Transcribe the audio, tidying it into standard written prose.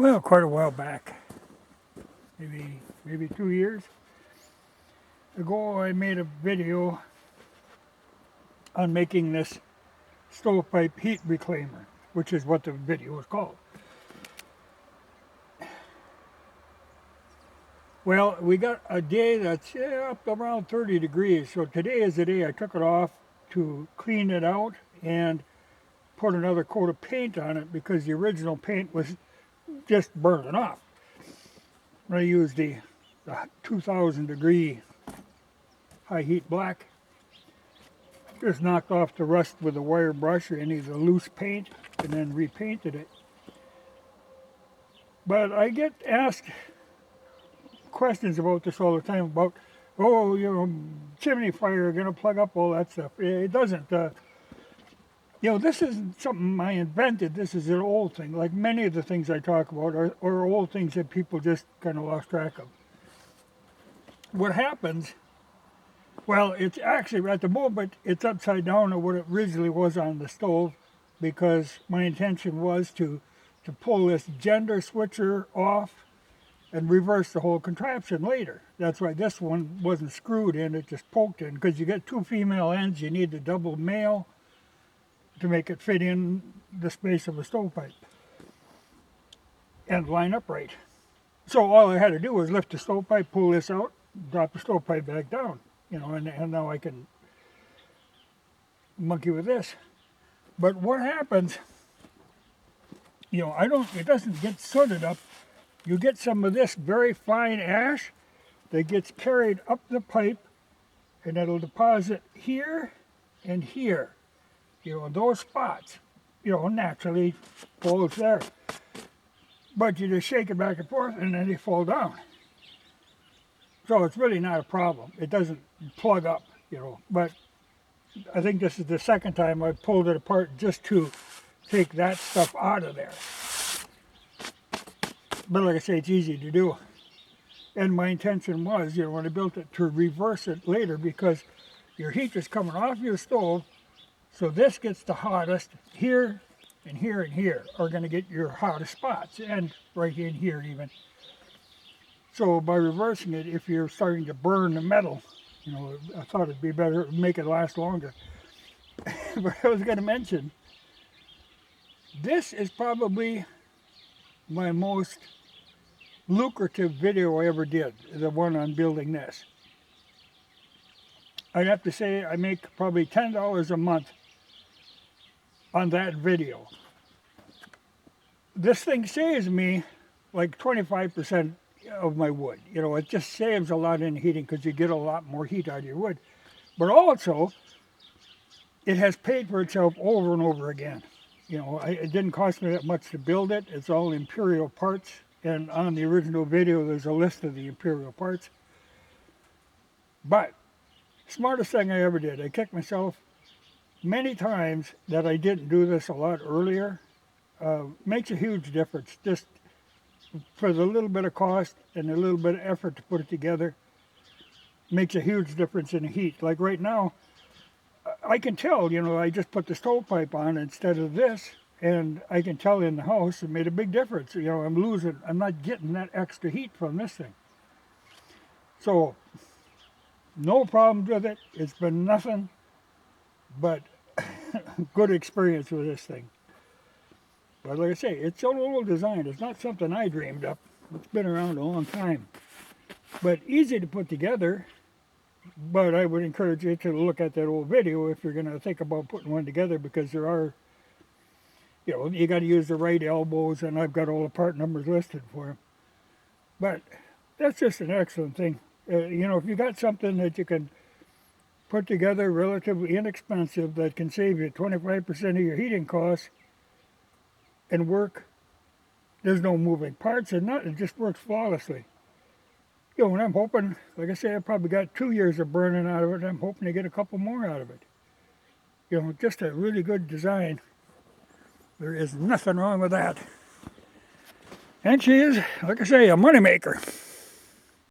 Well, quite a while back, maybe 2 years ago, I made a video on making this stovepipe heat reclaimer, which is what the video is called. Well, we got a day that's up around 30 degrees, so today is the day I took it off to clean it out and put another coat of paint on it because the original paint was just burning off. I used the 2000 degree high heat black. Just knocked off the rust with a wire brush or any of the loose paint and then repainted it. But I get asked questions about this all the time about, oh, chimney fire, going to plug up all that stuff. It doesn't. This isn't something I invented. This is an old thing. Like many of the things I talk about are old things that people just kind of lost track of. What happens, well, it's actually, at the moment, it's upside down to what it originally was on the stove because my intention was to pull this gender switcher off and reverse the whole contraption later. That's why this one wasn't screwed in, it just poked in. Because you get two female ends, you need the double male to make it fit in the space of a stovepipe and line up right. So all I had to do was lift the stovepipe, pull this out, drop the stovepipe back down, and now I can monkey with this. But what happens, it doesn't get sooted up. You get some of this very fine ash that gets carried up the pipe and it'll deposit here and here. Those spots, naturally falls there. But you just shake it back and forth and then they fall down. So it's really not a problem. It doesn't plug up, But I think this is the second time I've pulled it apart just to take that stuff out of there. But like I say, it's easy to do. And my intention was, when I built it, to reverse it later because your heat is coming off your stove. So this gets the hottest. Here and here and here are going to get your hottest spots, and right in here even. So by reversing it, if you're starting to burn the metal, I thought it'd be better to make it last longer. But I was going to mention, this is probably my most lucrative video I ever did, the one on building this. I'd have to say I make probably $10 a month on that video. This thing saves me like 25% of my wood. It just saves a lot in heating because you get a lot more heat out of your wood. But also, it has paid for itself over and over again. It didn't cost me that much to build it. It's all Imperial parts. And on the original video, there's a list of the Imperial parts. But, smartest thing I ever did, I kicked myself many times that I didn't do this a lot earlier. Makes a huge difference. Just for the little bit of cost and a little bit of effort to put it together, makes a huge difference in the heat. Like right now, I can tell, I just put the stovepipe on instead of this, and I can tell in the house it made a big difference. I'm not getting that extra heat from this thing. So, no problems with it. It's been nothing but good experience with this thing. But like I say, it's an old design. It's not something I dreamed up. It's been around a long time. But easy to put together. But I would encourage you to look at that old video if you're going to think about putting one together, because there are, you got to use the right elbows, and I've got all the part numbers listed for them. But that's just an excellent thing. If you got something that you can put together relatively inexpensive that can save you 25% of your heating costs and work, there's no moving parts and nothing, it just works flawlessly. And I'm hoping, like I say, I probably got 2 years of burning out of it, and I'm hoping to get a couple more out of it. Just a really good design. There is nothing wrong with that. And she is, like I say, a moneymaker.